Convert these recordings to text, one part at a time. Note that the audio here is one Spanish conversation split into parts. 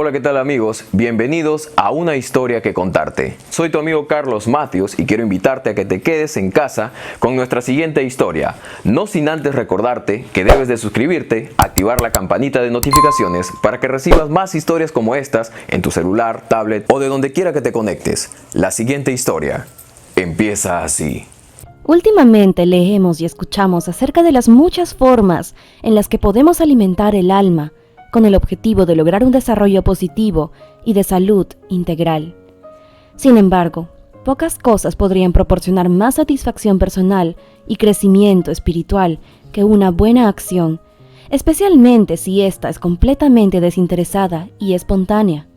Hola, ¿qué tal amigos? Bienvenidos a Una Historia que Contarte. Soy tu amigo Carlos Matthews y quiero invitarte a que te quedes en casa con nuestra siguiente historia. No sin antes recordarte que debes de suscribirte, activar la campanita de notificaciones para que recibas más historias como estas en tu celular, tablet o de donde quiera que te conectes. La siguiente historia empieza así. Últimamente leemos y escuchamos acerca de las muchas formas en las que podemos alimentar el alma con el objetivo de lograr un desarrollo positivo y de salud integral. Sin embargo, pocas cosas podrían proporcionar más satisfacción personal y crecimiento espiritual que una buena acción, especialmente si ésta es completamente desinteresada y espontánea.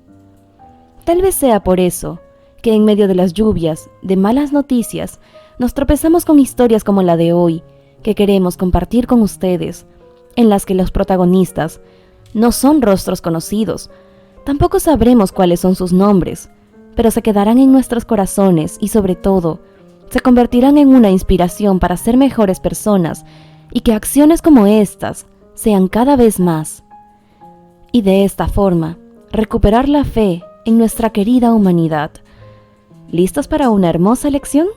Tal vez sea por eso que en medio de las lluvias de malas noticias nos tropezamos con historias como la de hoy, que queremos compartir con ustedes, en las que los protagonistas no son rostros conocidos, tampoco sabremos cuáles son sus nombres, pero se quedarán en nuestros corazones y sobre todo, se convertirán en una inspiración para ser mejores personas y que acciones como estas sean cada vez más. Y de esta forma, recuperar la fe en nuestra querida humanidad. ¿Listos para una hermosa lección?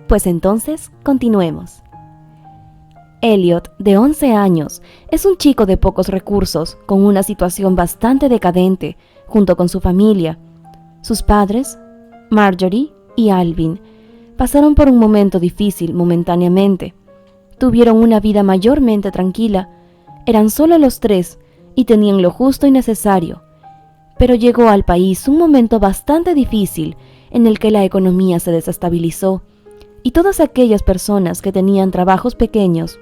Pues entonces, continuemos. Elliot, de 11 años, es un chico de pocos recursos, con una situación bastante decadente, junto con su familia. Sus padres, Marjorie y Alvin, pasaron por un momento difícil momentáneamente. Tuvieron una vida mayormente tranquila, eran solo los tres y tenían lo justo y necesario. Pero llegó al país un momento bastante difícil en el que la economía se desestabilizó y todas aquellas personas que tenían trabajos pequeños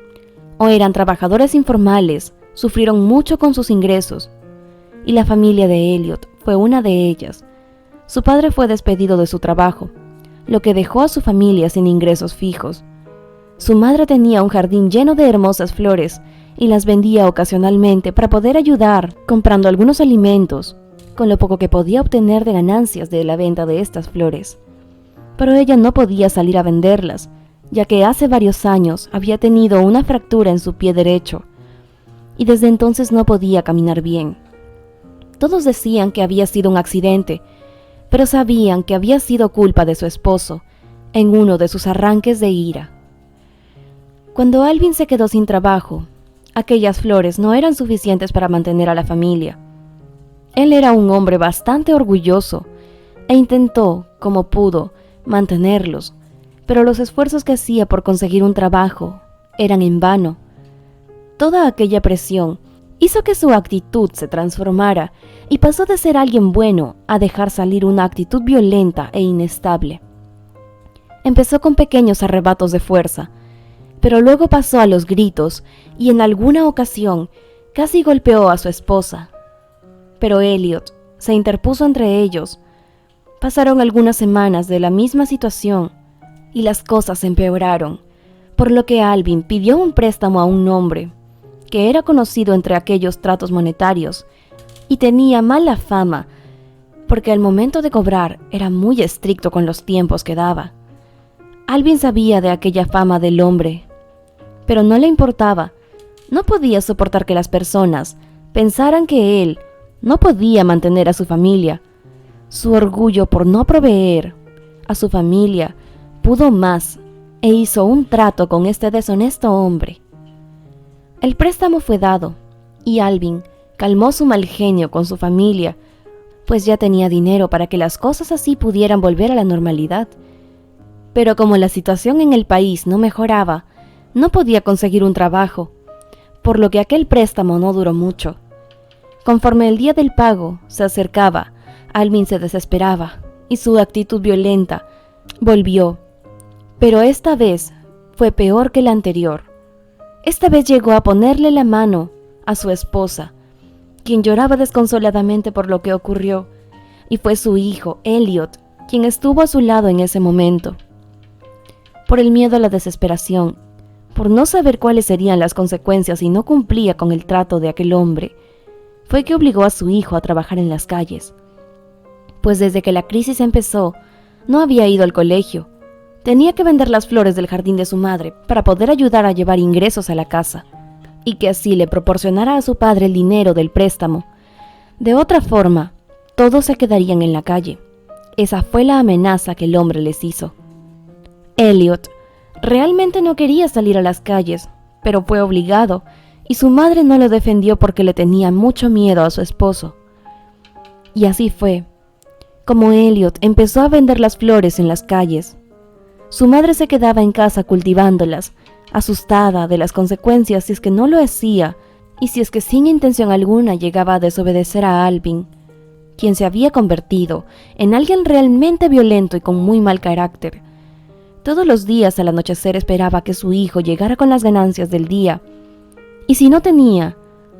o eran trabajadores informales sufrieron mucho con sus ingresos, y la familia de Elliot fue una de ellas. Su padre fue despedido de su trabajo, lo que dejó a su familia sin ingresos fijos. Su madre tenía un jardín lleno de hermosas flores y las vendía ocasionalmente para poder ayudar comprando algunos alimentos, con lo poco que podía obtener de ganancias de la venta de estas flores. Pero ella no podía salir a venderlas, ya que hace varios años había tenido una fractura en su pie derecho, y desde entonces no podía caminar bien. Todos decían que había sido un accidente, pero sabían que había sido culpa de su esposo, en uno de sus arranques de ira. Cuando Alvin se quedó sin trabajo, aquellas flores no eran suficientes para mantener a la familia. Él era un hombre bastante orgulloso, e intentó, como pudo, mantenerlos, pero los esfuerzos que hacía por conseguir un trabajo eran en vano. Toda aquella presión hizo que su actitud se transformara y pasó de ser alguien bueno a dejar salir una actitud violenta e inestable. Empezó con pequeños arrebatos de fuerza, pero luego pasó a los gritos y en alguna ocasión casi golpeó a su esposa. Pero Elliot se interpuso entre ellos. Pasaron algunas semanas de la misma situación y las cosas empeoraron, por lo que Alvin pidió un préstamo a un hombre que era conocido entre aquellos tratos monetarios y tenía mala fama porque al momento de cobrar era muy estricto con los tiempos que daba. Alvin sabía de aquella fama del hombre, pero no le importaba. No podía soportar que las personas pensaran que él no podía mantener a su familia. Su orgullo por no proveer a su familia pudo más e hizo un trato con este deshonesto hombre. El préstamo fue dado y Alvin calmó su mal genio con su familia, pues ya tenía dinero para que las cosas así pudieran volver a la normalidad. Pero como la situación en el país no mejoraba, no podía conseguir un trabajo, por lo que aquel préstamo no duró mucho. Conforme el día del pago se acercaba, Alvin se desesperaba y su actitud violenta volvió. Pero esta vez fue peor que la anterior. Esta vez llegó a ponerle la mano a su esposa, quien lloraba desconsoladamente por lo que ocurrió, y fue su hijo, Elliot, quien estuvo a su lado en ese momento. Por el miedo a la desesperación, por no saber cuáles serían las consecuencias si no cumplía con el trato de aquel hombre, fue que obligó a su hijo a trabajar en las calles. Pues desde que la crisis empezó, no había ido al colegio. Tenía que vender las flores del jardín de su madre para poder ayudar a llevar ingresos a la casa, y que así le proporcionara a su padre el dinero del préstamo. De otra forma, todos se quedarían en la calle. Esa fue la amenaza que el hombre les hizo. Elliot realmente no quería salir a las calles, pero fue obligado, y su madre no lo defendió porque le tenía mucho miedo a su esposo. Y así fue como Elliot empezó a vender las flores en las calles. Su madre se quedaba en casa cultivándolas, asustada de las consecuencias si es que no lo hacía y si es que sin intención alguna llegaba a desobedecer a Alvin, quien se había convertido en alguien realmente violento y con muy mal carácter. Todos los días al anochecer esperaba que su hijo llegara con las ganancias del día, y si no tenía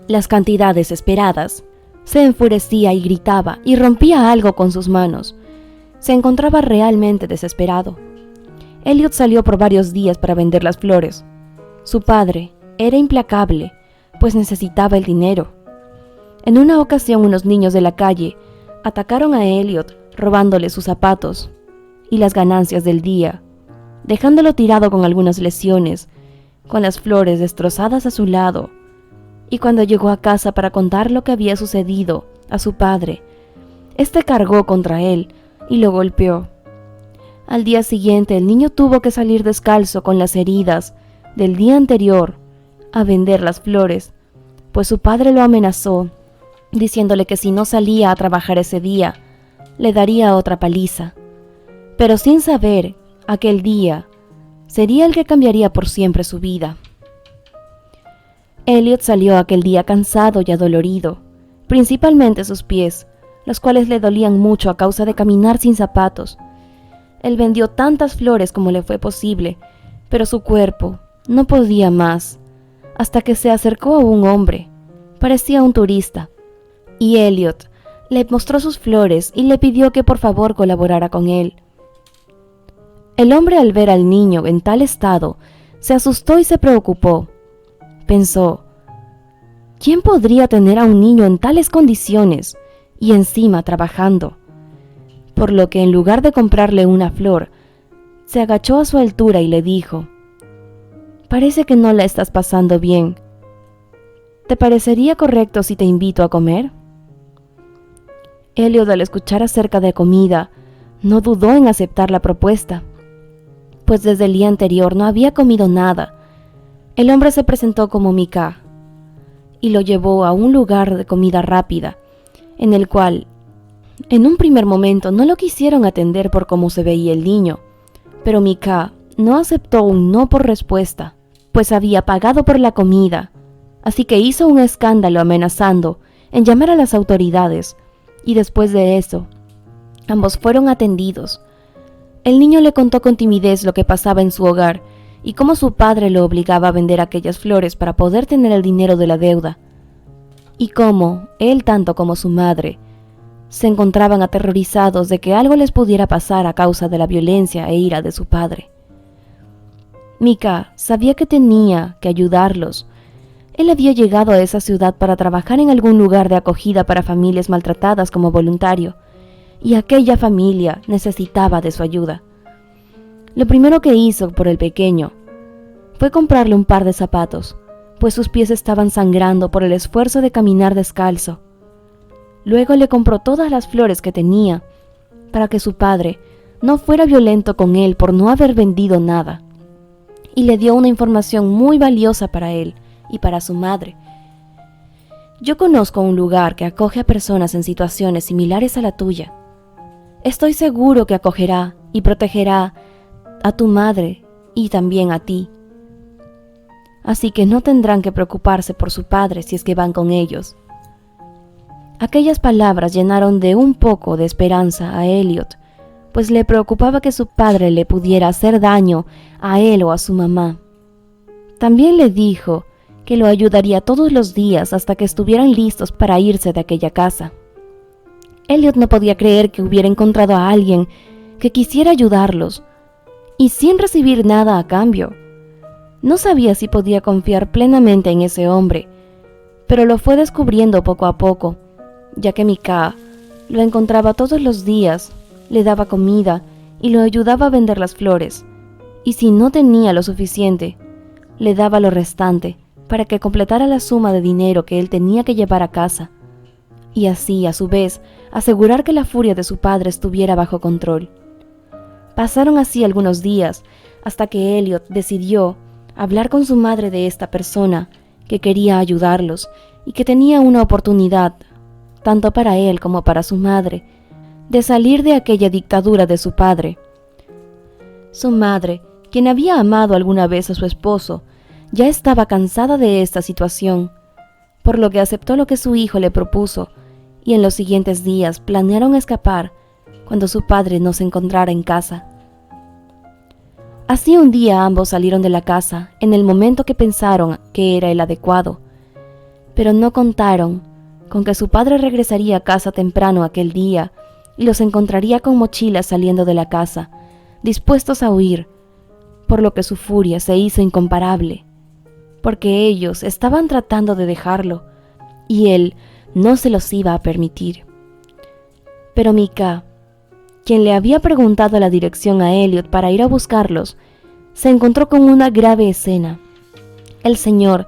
las cantidades esperadas, se enfurecía y gritaba y rompía algo con sus manos. Se encontraba realmente desesperado. Elliot salió por varios días para vender las flores. Su padre era implacable, pues necesitaba el dinero. En una ocasión, unos niños de la calle atacaron a Elliot robándole sus zapatos y las ganancias del día, dejándolo tirado con algunas lesiones, con las flores destrozadas a su lado. Y cuando llegó a casa para contar lo que había sucedido a su padre, este cargó contra él y lo golpeó. Al día siguiente, el niño tuvo que salir descalzo con las heridas del día anterior a vender las flores, pues su padre lo amenazó, diciéndole que si no salía a trabajar ese día, le daría otra paliza. Pero sin saber, aquel día sería el que cambiaría por siempre su vida. Elliot salió aquel día cansado y adolorido, principalmente sus pies, los cuales le dolían mucho a causa de caminar sin zapatos. Él vendió tantas flores como le fue posible, pero su cuerpo no podía más, hasta que se acercó a un hombre. Parecía un turista, y Elliot le mostró sus flores y le pidió que por favor colaborara con él. El hombre, al ver al niño en tal estado, se asustó y se preocupó. Pensó, ¿quién podría tener a un niño en tales condiciones y encima trabajando? Por lo que en lugar de comprarle una flor, se agachó a su altura y le dijo, «Parece que no la estás pasando bien. ¿Te parecería correcto si te invito a comer?» Elliot, al escuchar acerca de comida, no dudó en aceptar la propuesta, pues desde el día anterior no había comido nada. El hombre se presentó como Micah y lo llevó a un lugar de comida rápida, en el cual, en un primer momento, no lo quisieron atender por cómo se veía el niño, pero Micah no aceptó un no por respuesta, pues había pagado por la comida, así que hizo un escándalo amenazando en llamar a las autoridades, y después de eso, ambos fueron atendidos. El niño le contó con timidez lo que pasaba en su hogar y cómo su padre lo obligaba a vender aquellas flores para poder tener el dinero de la deuda, y cómo él, tanto como su madre, se encontraban aterrorizados de que algo les pudiera pasar a causa de la violencia e ira de su padre. Micah sabía que tenía que ayudarlos. Él había llegado a esa ciudad para trabajar en algún lugar de acogida para familias maltratadas como voluntario, y aquella familia necesitaba de su ayuda. Lo primero que hizo por el pequeño fue comprarle un par de zapatos, pues sus pies estaban sangrando por el esfuerzo de caminar descalzo. Luego le compró todas las flores que tenía, para que su padre no fuera violento con él por no haber vendido nada, y le dio una información muy valiosa para él y para su madre. «Yo conozco un lugar que acoge a personas en situaciones similares a la tuya. Estoy seguro que acogerá y protegerá a tu madre y también a ti. Así que no tendrán que preocuparse por su padre si es que van con ellos». Aquellas palabras llenaron de un poco de esperanza a Elliot, pues le preocupaba que su padre le pudiera hacer daño a él o a su mamá. También le dijo que lo ayudaría todos los días hasta que estuvieran listos para irse de aquella casa. Elliot no podía creer que hubiera encontrado a alguien que quisiera ayudarlos, y sin recibir nada a cambio. No sabía si podía confiar plenamente en ese hombre, pero lo fue descubriendo poco a poco, ya que Micah lo encontraba todos los días, le daba comida y lo ayudaba a vender las flores, y si no tenía lo suficiente, le daba lo restante para que completara la suma de dinero que él tenía que llevar a casa. y así, a su vez, asegurar que la furia de su padre estuviera bajo control. Pasaron así algunos días, hasta que Elliot decidió hablar con su madre de esta persona, que quería ayudarlos y que tenía una oportunidad, tanto para él como para su madre, de salir de aquella dictadura de su padre. Su madre, quien había amado alguna vez a su esposo, ya estaba cansada de esta situación, por lo que aceptó lo que su hijo le propuso, y en los siguientes días planearon escapar cuando su padre no se encontrara en casa. Así un día ambos salieron de la casa en el momento que pensaron que era el adecuado, pero no contaron con que su padre regresaría a casa temprano aquel día y los encontraría con mochilas saliendo de la casa, dispuestos a huir, por lo que su furia se hizo incomparable, porque ellos estaban tratando de dejarlo y él no se los iba a permitir. Pero Micah, quien le había preguntado la dirección a Elliot para ir a buscarlos, se encontró con una grave escena. El señor,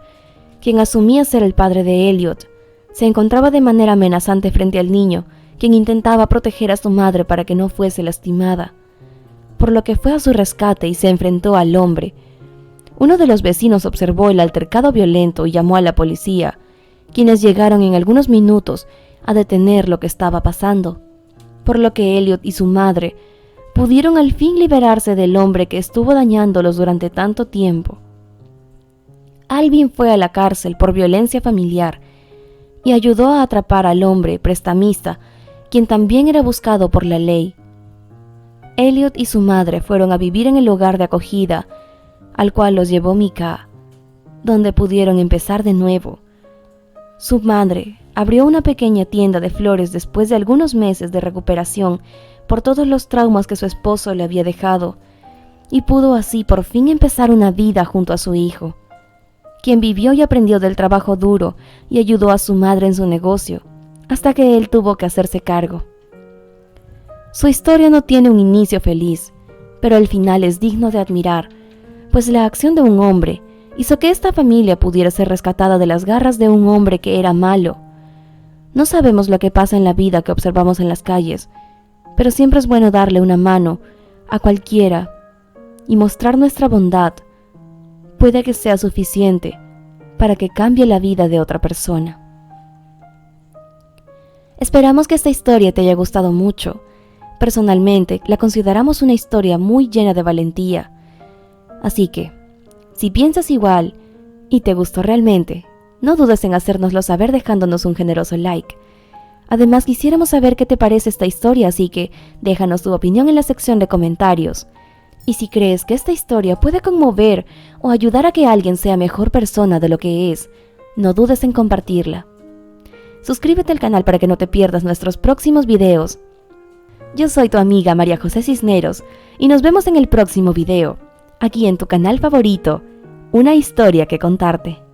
quien asumía ser el padre de Elliot, se encontraba de manera amenazante frente al niño, quien intentaba proteger a su madre para que no fuese lastimada, por lo que fue a su rescate y se enfrentó al hombre. Uno de los vecinos observó el altercado violento y llamó a la policía, quienes llegaron en algunos minutos a detener lo que estaba pasando, por lo que Elliot y su madre pudieron al fin liberarse del hombre que estuvo dañándolos durante tanto tiempo. Alvin fue a la cárcel por violencia familiar y ayudó a atrapar al hombre prestamista, quien también era buscado por la ley. Elliot y su madre fueron a vivir en el hogar de acogida, al cual los llevó Micah, donde pudieron empezar de nuevo. Su madre abrió una pequeña tienda de flores después de algunos meses de recuperación por todos los traumas que su esposo le había dejado, y pudo así por fin empezar una vida junto a su hijo, quien vivió y aprendió del trabajo duro y ayudó a su madre en su negocio, hasta que él tuvo que hacerse cargo. Su historia no tiene un inicio feliz, pero el final es digno de admirar, pues la acción de un hombre hizo que esta familia pudiera ser rescatada de las garras de un hombre que era malo. No sabemos lo que pasa en la vida que observamos en las calles, pero siempre es bueno darle una mano a cualquiera y mostrar nuestra bondad. Puede que sea suficiente para que cambie la vida de otra persona. Esperamos que esta historia te haya gustado mucho. Personalmente, la consideramos una historia muy llena de valentía. Así que, si piensas igual y te gustó realmente, no dudes en hacérnoslo saber dejándonos un generoso like. Además, quisiéramos saber qué te parece esta historia, así que déjanos tu opinión en la sección de comentarios. Y si crees que esta historia puede conmover o ayudar a que alguien sea mejor persona de lo que es, no dudes en compartirla. Suscríbete al canal para que no te pierdas nuestros próximos videos. Yo soy tu amiga María José Cisneros y nos vemos en el próximo video, aquí en tu canal favorito, Una historia que contarte.